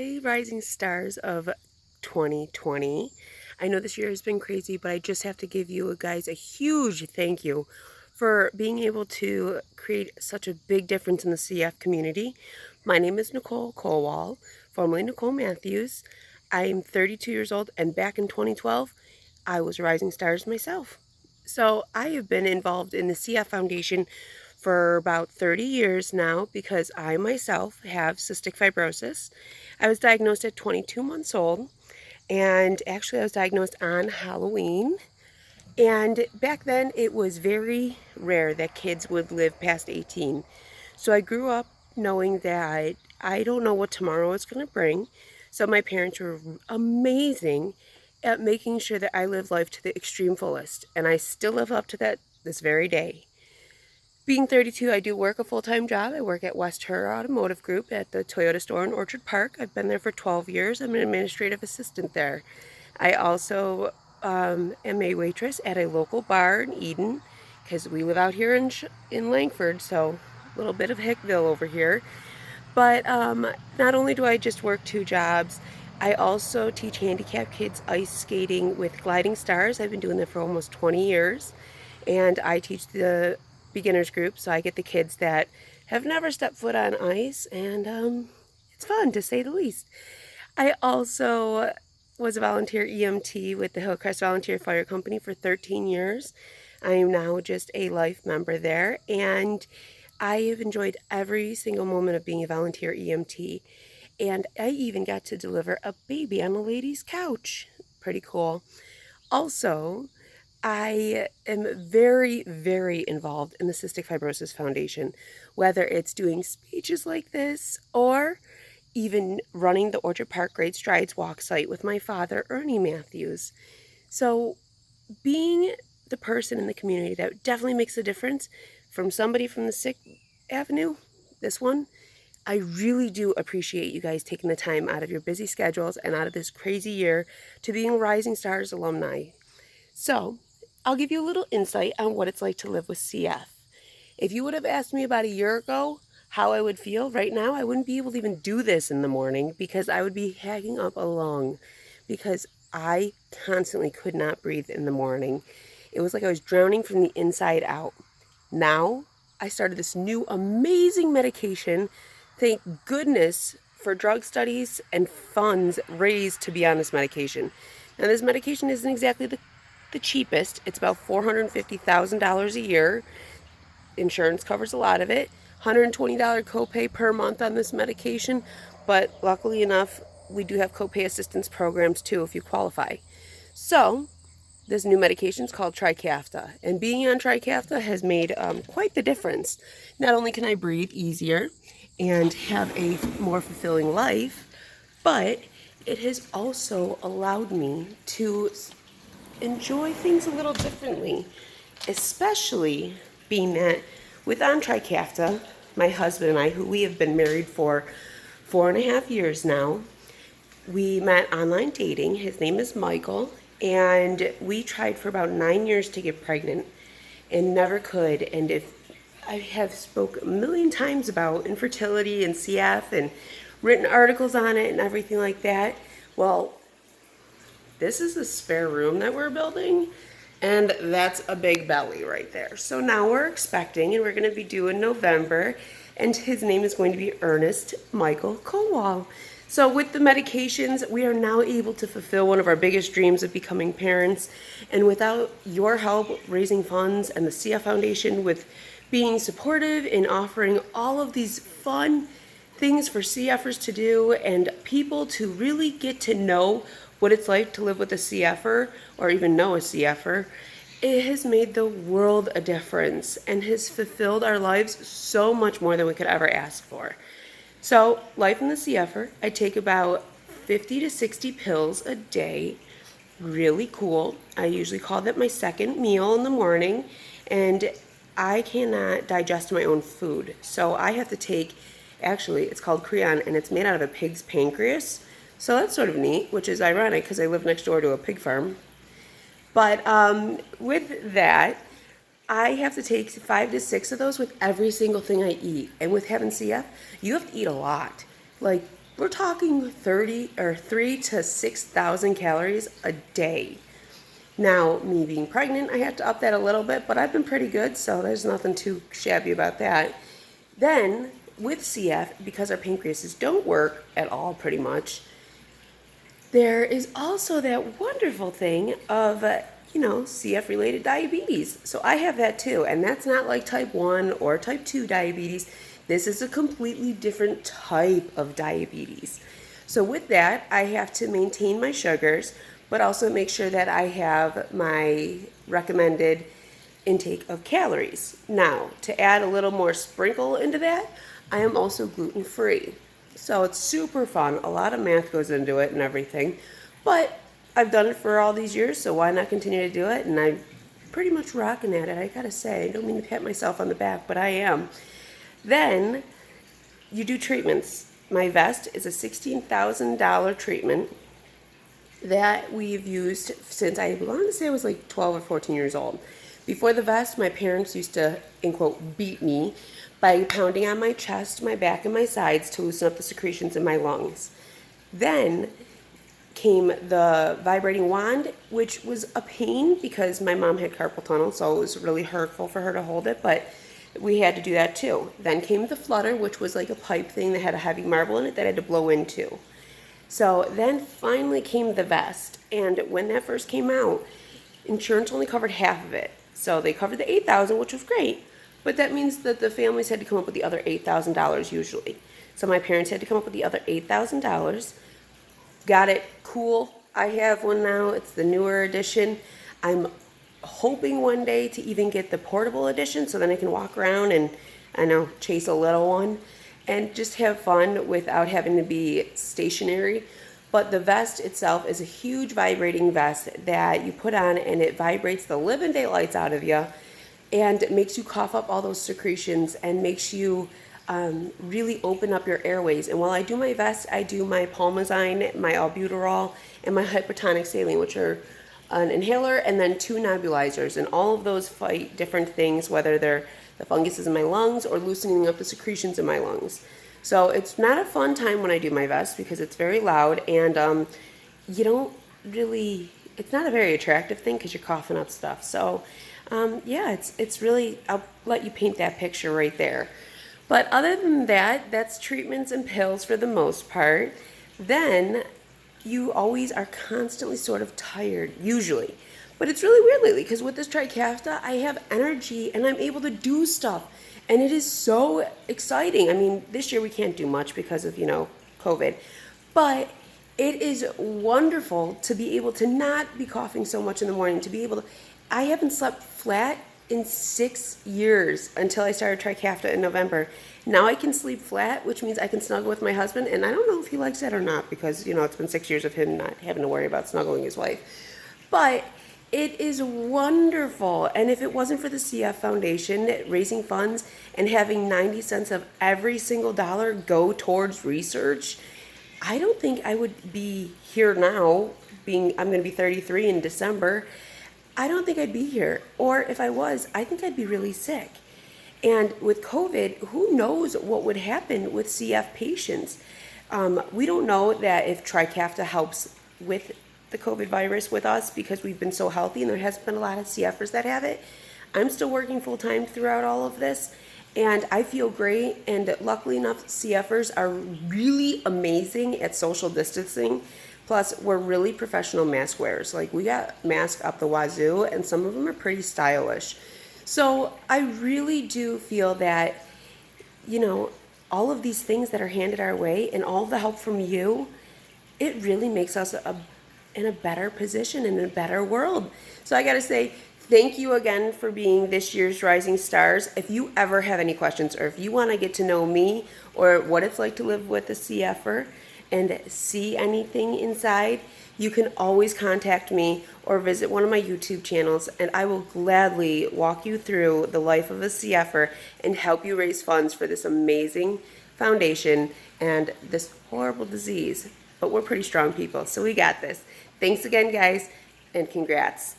Hi, rising stars of 2020. I know this year has been crazy, but I just have to give you guys a huge thank you for being able to create such a big difference in the CF community. My name is Nicole Colwall, formerly Nicole Matthews. I'm 32 years old, and back in 2012, I was Rising Stars myself. So I have been involved in the CF Foundation for about 30 years now because I myself have cystic fibrosis. I was diagnosed at 22 months old, and actually I was diagnosed on Halloween. And back then it was very rare that kids would live past 18. So I grew up knowing that I don't know what tomorrow is going to bring. So my parents were amazing at making sure that I live life to the extreme fullest. And I still live up to that this very day. Being 32, I do work a full-time job. I work at West Her Automotive Group at the Toyota store in Orchard Park. I've been there for 12 years. I'm an administrative assistant there. I also am a waitress at a local bar in Eden because we live out here in Langford, so a little bit of Hickville over here. But not only do I just work two jobs, I also teach handicapped kids ice skating with Gliding Stars. I've been doing that for almost 20 years. And I teach the beginners group, so I get the kids that have never stepped foot on ice, and it's fun to say the least. I also was a volunteer EMT with the Hillcrest Volunteer Fire Company for 13 years. I am now just a life member there, and I have enjoyed every single moment of being a volunteer EMT. And I even got to deliver a baby on a lady's couch. Pretty cool. Also, I am very, very involved in the Cystic Fibrosis Foundation, whether it's doing speeches like this or even running the Orchard Park Great Strides walk site with my father, Ernie Matthews. So being the person in the community that definitely makes a difference from somebody from the sick avenue, this one, I really do appreciate you guys taking the time out of your busy schedules and out of this crazy year to being Rising Stars alumni. So I'll give you a little insight on what it's like to live with CF. If you would have asked me about a year ago how I would feel right now, I wouldn't be able to even do this in the morning because I would be hacking up a lung because I constantly could not breathe in the morning. It was like I was drowning from the inside out. Now I started this new amazing medication. Thank goodness for drug studies and funds raised to be on this medication. Now this medication isn't exactly the cheapest. It's about $450,000 a year. Insurance covers a lot of it. $120 copay per month on this medication, but luckily enough, we do have copay assistance programs too if you qualify. So this new medication is called Trikafta, and being on Trikafta has made quite the difference. Not only can I breathe easier and have a more fulfilling life, but it has also allowed me to enjoy things a little differently, especially being that with on Trikafta, my husband and I, who we have been married for 4.5 years now, we met online dating. His name is Michael, and we tried for about 9 years to get pregnant and never could. And if I have spoke a million times about infertility and CF and written articles on it and everything like that, well, this is the spare room that we're building, and that's a big belly right there. So now we're expecting, and we're going to be due in November, and his name is going to be Ernest Michael Kowal. So with the medications, we are now able to fulfill one of our biggest dreams of becoming parents. And without your help raising funds and the CF Foundation with being supportive and offering all of these fun things for CFers to do and people to really get to know what it's like to live with a CFer or even know a CFer, it has made the world a difference and has fulfilled our lives so much more than we could ever ask for. So, life in the CFer, I take about 50 to 60 pills a day. Really cool. I usually call that my second meal in the morning, and I cannot digest my own food. So I have to take, actually, it's called Creon, and it's made out of a pig's pancreas. So that's sort of neat, which is ironic because I live next door to a pig farm. But with that, I have to take 5 to 6 of those with every single thing I eat. And with having CF, you have to eat a lot. Like we're talking 3 to 6,000 calories a day. Now, me being pregnant, I have to up that a little bit, but I've been pretty good, so there's nothing too shabby about that. Then, with CF, because our pancreases don't work at all pretty much, there is also that wonderful thing of, CF-related diabetes. So I have that too, and that's not like type 1 or type 2 diabetes. This is a completely different type of diabetes. So with that, I have to maintain my sugars, but also make sure that I have my recommended intake of calories. Now, to add a little more sprinkle into that, I am also gluten-free. So it's super fun. A lot of math goes into it and everything. But I've done it for all these years, so why not continue to do it? And I'm pretty much rocking at it, I gotta say. I don't mean to pat myself on the back, but I am. Then you do treatments. My vest is a $16,000 treatment that we've used since I want to say I was like 12 or 14 years old. Before the vest, my parents used to, in quote, beat me by pounding on my chest, my back, and my sides to loosen up the secretions in my lungs. Then came the vibrating wand, which was a pain because my mom had carpal tunnel, so it was really hurtful for her to hold it, but we had to do that too. Then came the flutter, which was like a pipe thing that had a heavy marble in it that I had to blow into. So then finally came the vest, and when that first came out, insurance only covered half of it. So they covered the $8,000, which was great, but that means that the families had to come up with the other $8,000 usually. So my parents had to come up with the other $8,000. Got it, cool. I have one now. It's the newer edition. I'm hoping one day to even get the portable edition so then I can walk around and, chase a little one and just have fun without having to be stationary. But the vest itself is a huge vibrating vest that you put on, and it vibrates the living daylights out of you and makes you cough up all those secretions and makes you really open up your airways. And while I do my vest, I do my Pulmazine, my albuterol, and my hypertonic saline, which are an inhaler and then 2 nebulizers. And all of those fight different things, whether they're the funguses in my lungs or loosening up the secretions in my lungs. So it's not a fun time when I do my vest because it's very loud, and you don't really, it's not a very attractive thing because you're coughing up stuff. So it's really, I'll let you paint that picture right there. But other than that, that's treatments and pills for the most part. Then you always are constantly sort of tired, usually. But it's really weird lately because with this Trikafta, I have energy and I'm able to do stuff. And it is so exciting. I mean, this year we can't do much because of, COVID. But it is wonderful to be able to not be coughing so much in the morning, to be able to, I haven't slept flat in 6 years until I started Trikafta in November. Now I can sleep flat, which means I can snuggle with my husband, and I don't know if he likes that or not because, it's been 6 years of him not having to worry about snuggling his wife. But it is wonderful, and if it wasn't for the CF Foundation raising funds and having 90 cents of every single dollar go towards research, I don't think I would be here now, I'm going to be 33 in December. I don't think I'd be here. Or if I was, I think I'd be really sick. And with COVID, who knows what would happen with CF patients? We don't know that if Trikafta helps with the COVID virus with us because we've been so healthy, and there has been a lot of CFers that have it. I'm still working full time throughout all of this, and I feel great. And luckily enough, CFers are really amazing at social distancing. Plus, we're really professional mask wearers. Like, we got masks up the wazoo, and some of them are pretty stylish. So I really do feel that, all of these things that are handed our way and all the help from you, it really makes us in a better position, in a better world. So I got to say, thank you again for being this year's Rising Stars. If you ever have any questions, or if you want to get to know me or what it's like to live with a CFer and see anything inside, you can always contact me or visit one of my YouTube channels, and I will gladly walk you through the life of a CFer and help you raise funds for this amazing foundation and this horrible disease. But we're pretty strong people, so we got this. Thanks again, guys, and congrats.